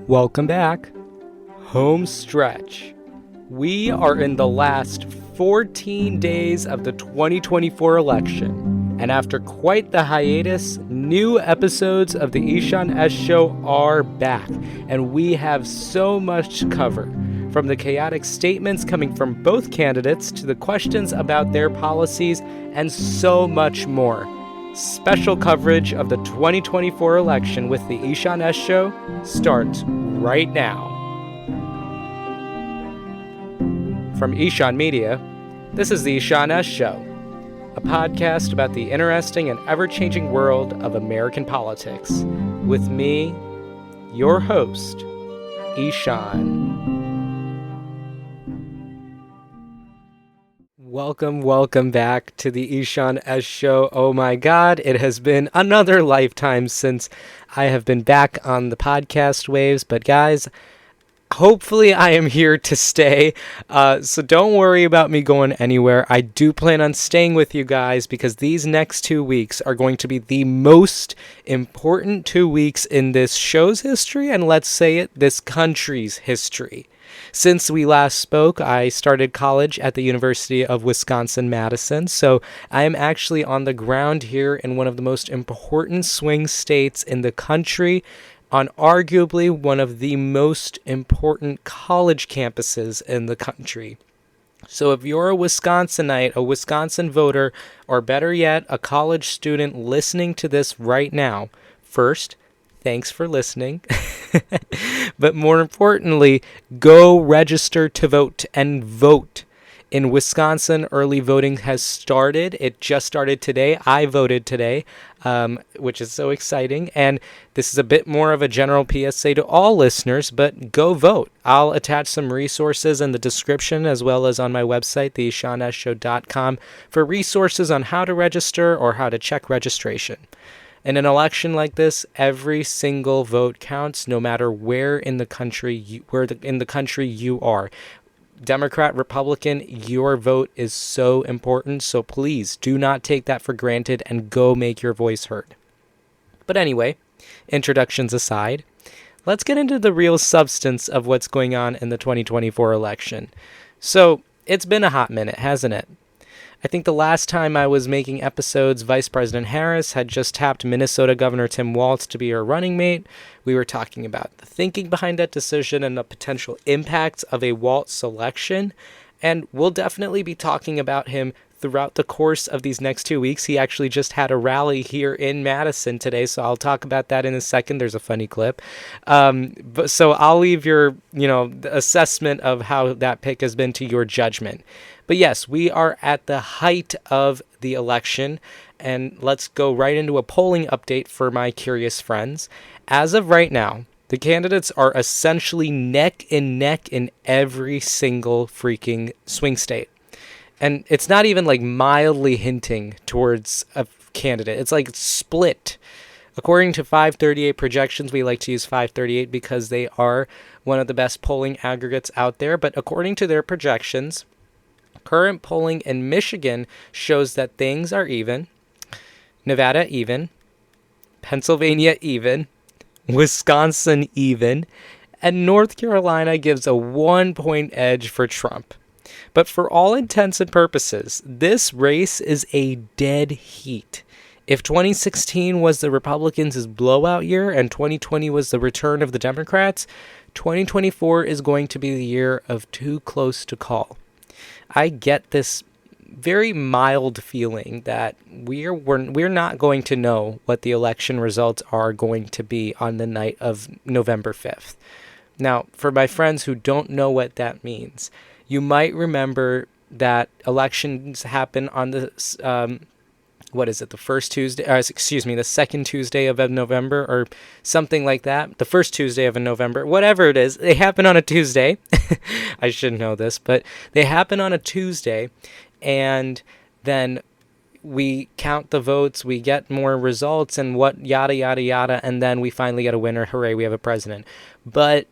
Welcome back. Home stretch. We are in the last 14 days of the 2024 election, and after quite the hiatus, new episodes of the Ishaan S Show are back, and we have so much to cover, from the chaotic statements coming from both candidates to the questions about their policies, and so much more. Special coverage of the 2024 election with the Ishaan S Show starts right now. From Ishaan Media, this is the Ishaan S Show, a podcast about the interesting and ever-changing world of American politics, with me, your host, Ishaan. Welcome back to the Ishaan S Show. Oh my God, it has been another lifetime since I have been back on the podcast waves, but guys, hopefully I am here to stay, so don't worry about me going anywhere. I do plan on staying with you guys because these next 2 weeks are going to be the most important 2 weeks in this show's history, and let's say it, this country's history. Since we last spoke, I started college at the University of Wisconsin-Madison, so I am actually on the ground here in one of the most important swing states in the country, on arguably one of the most important college campuses in the country. So if you're a Wisconsinite, a Wisconsin voter, or better yet, a college student listening to this right now, first, thanks for listening. But more importantly, go register to vote and vote. In Wisconsin, early voting has started. It just started today. I voted today, which is so exciting. And this is a bit more of a general PSA to all listeners, but go vote. I'll attach some resources in the description as well as on my website, theishaanshow.com, for resources on how to register or how to check registration. In an election like this, every single vote counts, no matter where in the country you are. Democrat, Republican, your vote is so important, so please do not take that for granted and go make your voice heard. But anyway, introductions aside, let's get into the real substance of what's going on in the 2024 election. So, it's been a hot minute, hasn't it? I think the last time I was making episodes, Vice President Harris had just tapped Minnesota Governor Tim Walz to be her running mate. We were talking about the thinking behind that decision and the potential impacts of a Walz selection. And we'll definitely be talking about him throughout the course of these next 2 weeks. He actually just had a rally here in Madison today, so I'll talk about that in a second. There's a funny clip. So I'll leave your, assessment of how that pick has been to your judgment. But yes, we are at the height of the election, and let's go right into a polling update for my curious friends. As of right now, the candidates are essentially neck and neck in every single freaking swing state. And it's not even like mildly hinting towards a candidate. It's like split. According to 538 projections, we like to use 538 because they are one of the best polling aggregates out there. But according to their projections, current polling in Michigan shows that things are even, Nevada even, Pennsylvania even, Wisconsin even, and North Carolina gives a 1-point edge for Trump. But for all intents and purposes, this race is a dead heat. If 2016 was the Republicans' blowout year and 2020 was the return of the Democrats, 2024 is going to be the year of too close to call. I get this very mild feeling that we're not going to know what the election results are going to be on the night of November 5th. Now, for my friends who don't know what that means, you might remember that elections happen on the, the second Tuesday of November or something like that. The first Tuesday of November, whatever it is, they happen on a Tuesday. I should know this, but they happen on a Tuesday, and then we count the votes, we get more results, and what yada, yada, yada, and then we finally get a winner. Hooray, we have a president. But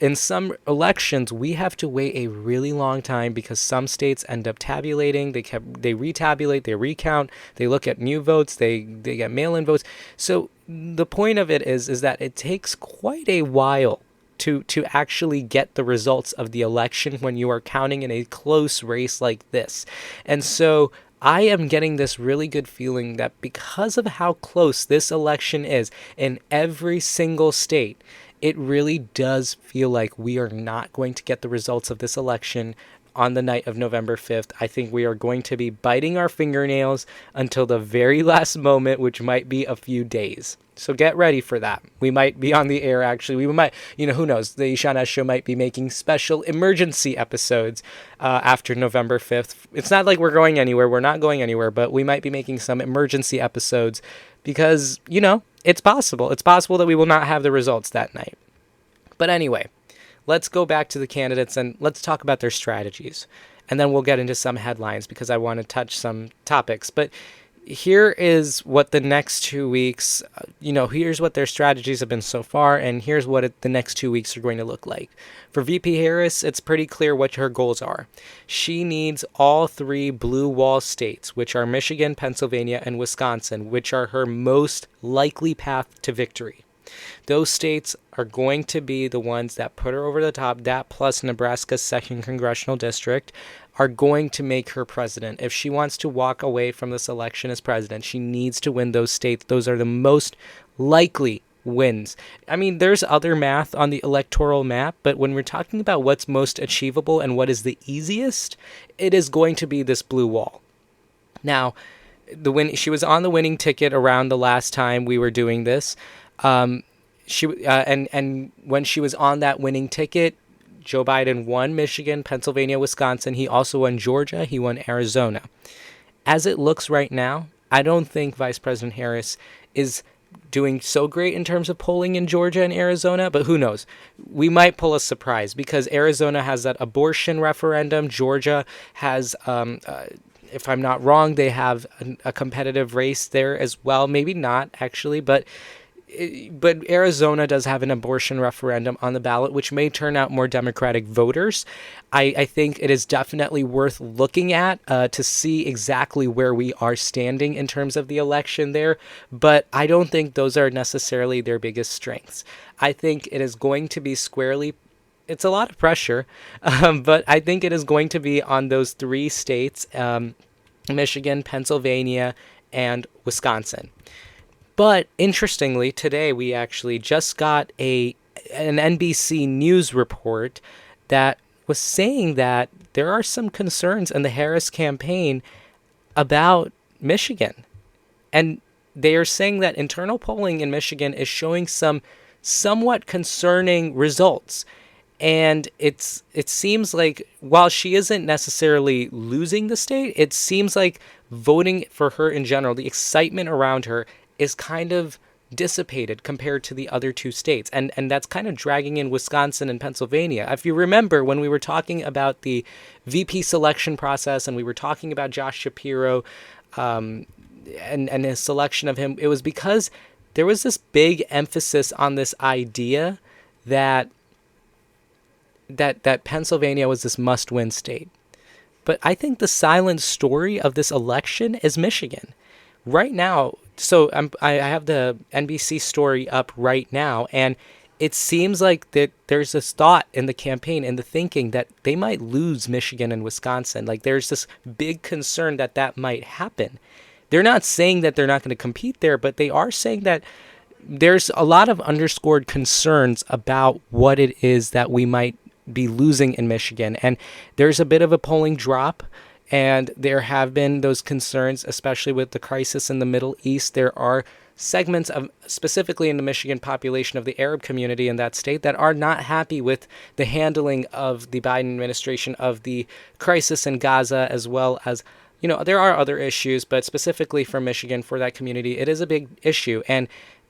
in some elections, we have to wait a really long time because some states end up tabulating, they retabulate, they recount, they look at new votes, they get mail-in votes. So the point of it is that it takes quite a while to actually get the results of the election when you are counting in a close race like this. And so I am getting this really good feeling that because of how close this election is in every single state, it really does feel like we are not going to get the results of this election on the night of November 5th. I think we are going to be biting our fingernails until the very last moment, which might be a few days. So get ready for that. We might be on the air, actually. We might, who knows? The Ishaan S Show might be making special emergency episodes after November 5th. It's not like we're going anywhere. We're not going anywhere, but we might be making some emergency episodes because, it's possible. It's possible that we will not have the results that night. But anyway, let's go back to the candidates and let's talk about their strategies. And then we'll get into some headlines because I want to touch some topics. But here is what the next 2 weeks, here's what their strategies have been so far, and here's what the next 2 weeks are going to look like. For VP Harris, it's pretty clear what her goals are. She needs all 3 blue wall states, which are Michigan, Pennsylvania, and Wisconsin, which are her most likely path to victory. Those states are going to be the ones that put her over the top. That plus Nebraska's 2nd congressional district are going to make her president. If she wants to walk away from this election as president, she needs to win those states. Those are the most likely wins. I mean, there's other math on the electoral map, but when we're talking about what's most achievable and what is the easiest, it is going to be this blue wall. Now, she was on the winning ticket around the last time we were doing this. And when she was on that winning ticket, Joe Biden won Michigan, Pennsylvania, Wisconsin. He also won Georgia. He won Arizona. As it looks right now, I don't think Vice President Harris is doing so great in terms of polling in Georgia and Arizona, but who knows? We might pull a surprise because Arizona has that abortion referendum. Georgia has, if I'm not wrong, they have a competitive race there as well. Maybe not, actually, but Arizona does have an abortion referendum on the ballot, which may turn out more Democratic voters. I think it is definitely worth looking at to see exactly where we are standing in terms of the election there, but I don't think those are necessarily their biggest strengths. I think it is going to be squarely, it's a lot of pressure, but I think it is going to be on those 3 states, Michigan, Pennsylvania, and Wisconsin. But interestingly, today we actually just got an NBC News report that was saying that there are some concerns in the Harris campaign about Michigan. And they are saying that internal polling in Michigan is showing some somewhat concerning results. And it seems like while she isn't necessarily losing the state, it seems like voting for her in general, the excitement around her is kind of dissipated compared to the other 2 states. And that's kind of dragging in Wisconsin and Pennsylvania. If you remember, when we were talking about the VP selection process and we were talking about Josh Shapiro and his selection of him, it was because there was this big emphasis on this idea that Pennsylvania was this must-win state. But I think the silent story of this election is Michigan. Right now, so I have the NBC story up right now, and it seems like that there's this thought in the campaign and the thinking that they might lose Michigan and Wisconsin. Like there's this big concern that might happen. They're not saying that they're not going to compete there, but they are saying that there's a lot of underscored concerns about what it is that we might be losing in Michigan. And there's a bit of a polling drop. And there have been those concerns, especially with the crisis in the Middle East. There are segments of, specifically in the Michigan population of the Arab community in that state, that are not happy with the handling of the Biden administration of the crisis in Gaza, as well as, there are other issues, but specifically for Michigan, for that community, it is a big issue. And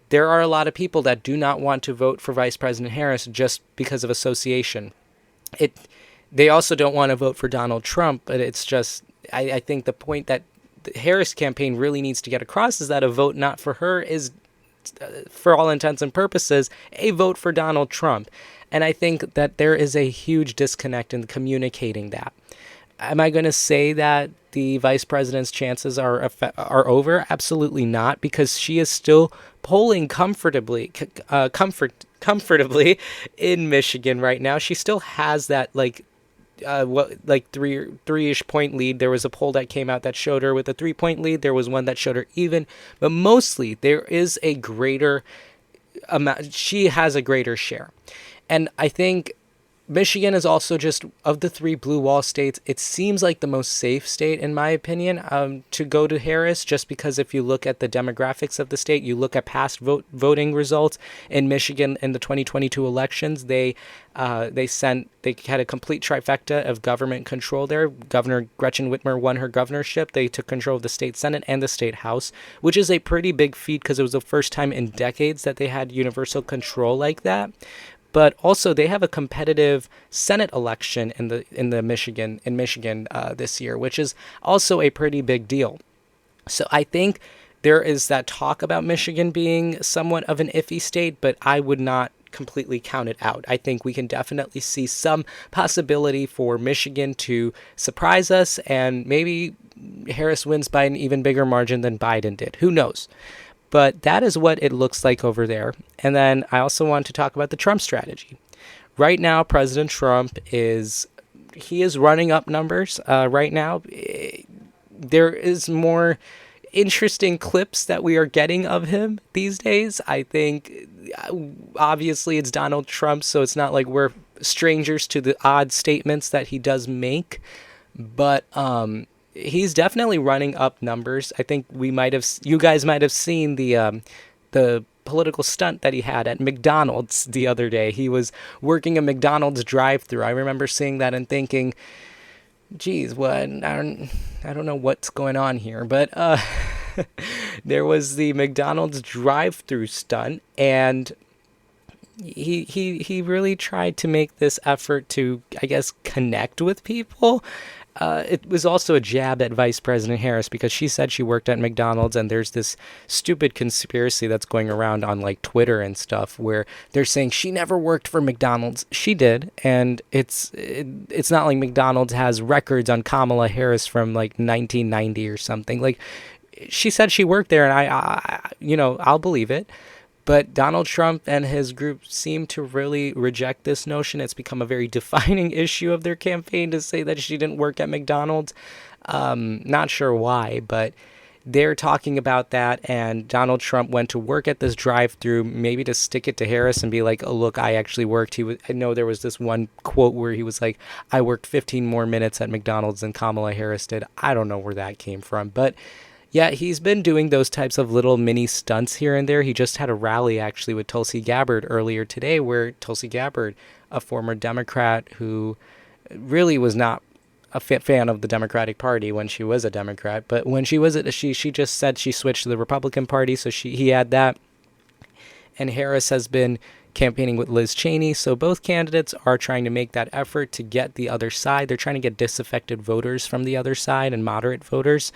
there are a lot of people that do not want to vote for Vice President Harris just because of association. They also don't want to vote for Donald Trump, but it's just, I think the point that the Harris campaign really needs to get across is that a vote not for her is, for all intents and purposes, a vote for Donald Trump. And I think that there is a huge disconnect in communicating that. Am I going to say that the vice president's chances are over? Absolutely not, because she is still polling comfortably, comfortably in Michigan right now. She still has that three-ish point lead. There was a poll that came out that showed her with a 3-point lead. There was one that showed her even, but mostly there is a greater amount. She has a greater share, and I think Michigan is also just, of the 3 blue wall states, it seems like the most safe state, in my opinion, to go to Harris, just because if you look at the demographics of the state, you look at past voting results in Michigan in the 2022 elections, they had a complete trifecta of government control there. Governor Gretchen Whitmer won her governorship. They took control of the state Senate and the state House, which is a pretty big feat because it was the first time in decades that they had universal control like that. But also they have a competitive Senate election in Michigan this year, which is also a pretty big deal. So I think there is that talk about Michigan being somewhat of an iffy state, but I would not completely count it out. I think we can definitely see some possibility for Michigan to surprise us, and maybe Harris wins by an even bigger margin than Biden did. Who knows? But that is what it looks like over there. And then I also want to talk about the Trump strategy. Right now, President Trump is running up numbers right now. There is more interesting clips that we are getting of him these days. I think, obviously, it's Donald Trump, so it's not like we're strangers to the odd statements that he does make. But he's definitely running up numbers. I think you guys might have seen the political stunt that he had at McDonald's the other day. He was working a McDonald's drive-thru. I remember seeing that and thinking, geez, what? I don't know what's going on here. But there was the McDonald's drive-thru stunt, and he really tried to make this effort to, I guess, connect with people. It was also a jab at Vice President Harris because she said she worked at McDonald's, and there's this stupid conspiracy that's going around on like Twitter and stuff where they're saying she never worked for McDonald's. She did, and it's not like McDonald's has records on Kamala Harris from like 1990 or something. Like, she said she worked there, and I'll believe it. But Donald Trump and his group seem to really reject this notion. It's become a very defining issue of their campaign to say that she didn't work at McDonald's. Not sure why, but they're talking about that. And Donald Trump went to work at this drive-thru, maybe to stick it to Harris and be like, "Oh, look, I actually worked." I know there was this one quote where he was like, "I worked 15 more minutes at McDonald's than Kamala Harris did." I don't know where that came from, but yeah, he's been doing those types of little mini stunts here and there. He just had a rally actually with Tulsi Gabbard earlier today, where Tulsi Gabbard, a former Democrat who really was not a fan of the Democratic Party when she was a Democrat, but when she just said she switched to the Republican Party, so he had that. And Harris has been campaigning with Liz Cheney, so both candidates are trying to make that effort to get the other side. They're trying to get disaffected voters from the other side and moderate voters.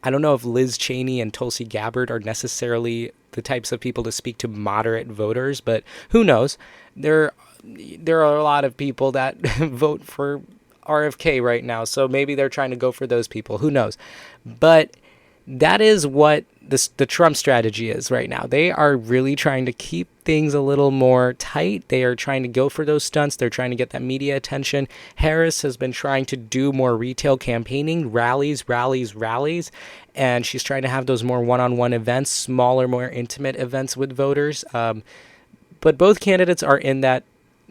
I don't know if Liz Cheney and Tulsi Gabbard are necessarily the types of people to speak to moderate voters, but who knows? There are a lot of people that vote for RFK right now, so maybe they're trying to go for those people. Who knows? But that is what the Trump strategy is right now. They are really trying to keep things a little more tight. They are trying to go for those stunts. They're trying to get that media attention. Harris has been trying to do more retail campaigning, rallies, and she's trying to have those more one-on-one events, smaller, more intimate events with voters. But both candidates are in that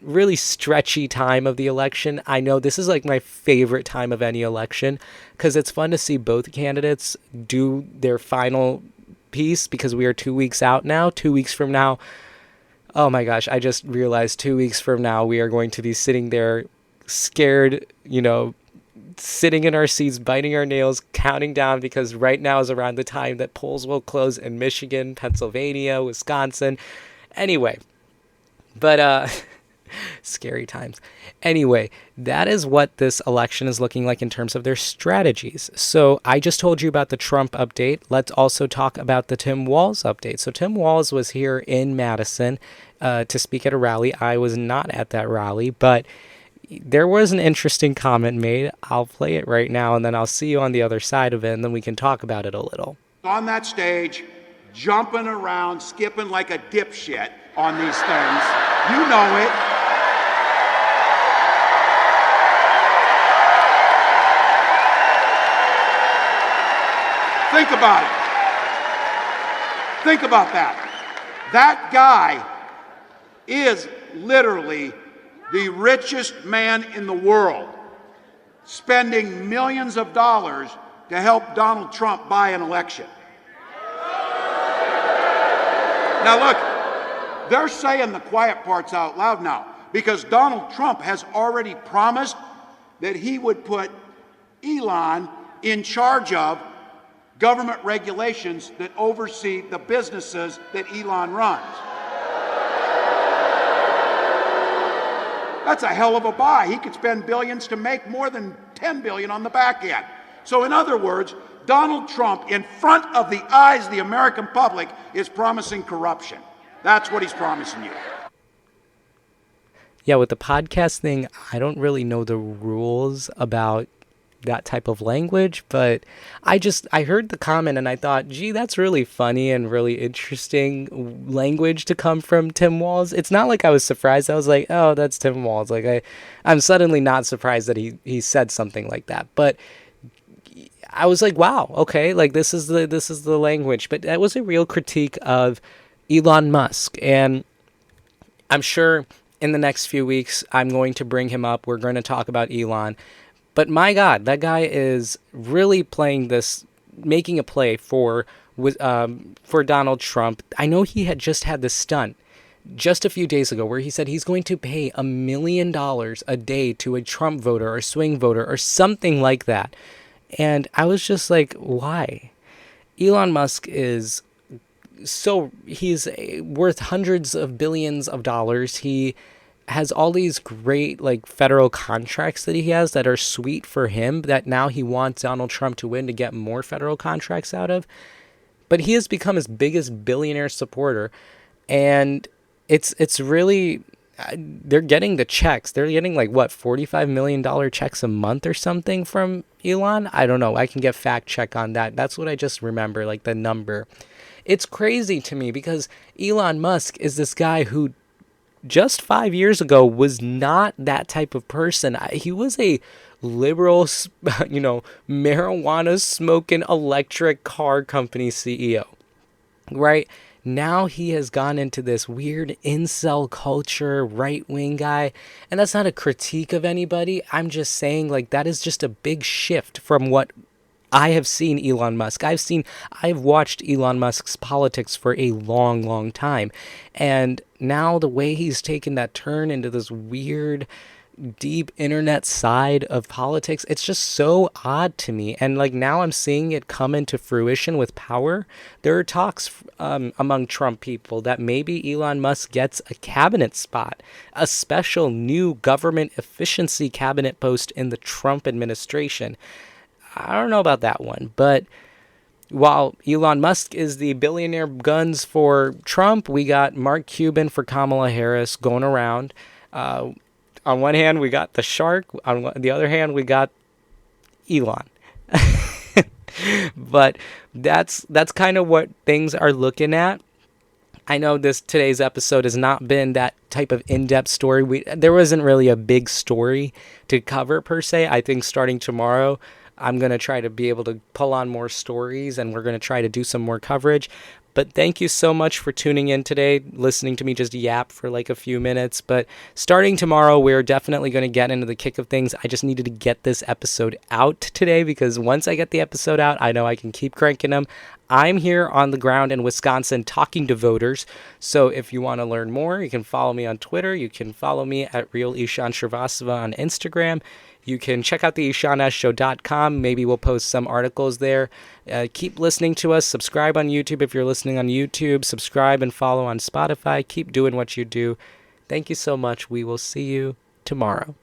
really stretchy time of the election. I know this is like my favorite time of any election because it's fun to see both candidates do their final piece, because we are 2 weeks out now. 2 weeks from now, oh my gosh, I just realized 2 weeks from now we are going to be sitting there scared, sitting in our seats, biting our nails, counting down, because right now is around the time that polls will close in Michigan, Pennsylvania, Wisconsin. Anyway, but scary times. Anyway, that is what this election is looking like in terms of their strategies. So I just told you about the Trump update. Let's also talk about the Tim Walz update. So Tim Walz was here in Madison to speak at a rally. I was not at that rally, but there was an interesting comment made. I'll play it right now, and then I'll see you on the other side of it, and then we can talk about it a little. On that stage, jumping around, skipping like a dipshit on these things, You know it. Think about it. Think about that. That guy is literally the richest man in the world, spending millions of dollars to help Donald Trump buy an election. Now look, they're saying the quiet parts out loud now because Donald Trump has already promised that he would put Elon in charge of government regulations that oversee the businesses that Elon runs. That's a hell of a buy. He could spend billions to make more than 10 billion on the back end. So in other words, Donald Trump, in front of the eyes of the American public, is promising corruption. That's what he's promising you. Yeah, with the podcast thing, I don't really know the rules about that type of language, but I heard the comment and I thought, gee, that's really funny and really interesting language to come from Tim Walz. It's not like I was surprised. I was like, oh, that's Tim Walz. Like I'm suddenly not surprised that he said something like that. But I was like, wow, okay, like this is the language. But that was a real critique of Elon Musk, and I'm sure in the next few weeks I'm going to bring him up. We're going to talk about Elon. But my God, that guy is really making a play for Donald Trump. I know he had just had this stunt just a few days ago where he said he's going to pay $1 million a day to a Trump voter or swing voter or something like that. And I was just like, why? Elon Musk he's worth hundreds of billions of dollars. He has all these great federal contracts that he has that are sweet for him that now he wants Donald Trump to win to get more federal contracts out of. But he has become his biggest billionaire supporter, and it's really they're getting the checks. They're getting $45 million checks a month or something from Elon. I don't know. I can get fact check on that. That's what I just remember, the number. It's crazy to me because Elon Musk is this guy who just 5 years ago was not that type of person. He was a liberal, marijuana smoking electric car company CEO, right? Now he has gone into this weird incel culture, right-wing guy. And that's not a critique of anybody. I'm just saying that is just a big shift from what I have seen Elon Musk. I've watched Elon Musk's politics for a long, long time. And now the way he's taken that turn into this weird, deep internet side of politics, it's just so odd to me. And now I'm seeing it come into fruition with power. There are talks among Trump people that maybe Elon Musk gets a cabinet spot, a special new government efficiency cabinet post in the Trump administration. I don't know about that one, but while Elon Musk is the billionaire guns for Trump, we got Mark Cuban for Kamala Harris going around. On one hand, we got the shark. On the other hand, we got Elon. But that's kind of what things are looking at. I know today's episode has not been that type of in-depth story. There wasn't really a big story to cover per se. I think starting tomorrow, I'm going to try to be able to pull on more stories, and we're going to try to do some more coverage. But thank you so much for tuning in today, listening to me just yap for a few minutes. But starting tomorrow, we're definitely going to get into the kick of things. I just needed to get this episode out today because once I get the episode out, I know I can keep cranking them. I'm here on the ground in Wisconsin talking to voters. So if you want to learn more, you can follow me on Twitter. You can follow me at Real Ishaan Shrivastava on Instagram. You can check out the IshaanSshow.com. Maybe we'll post some articles there. Keep listening to us. Subscribe on YouTube if you're listening on YouTube. Subscribe and follow on Spotify. Keep doing what you do. Thank you so much. We will see you tomorrow.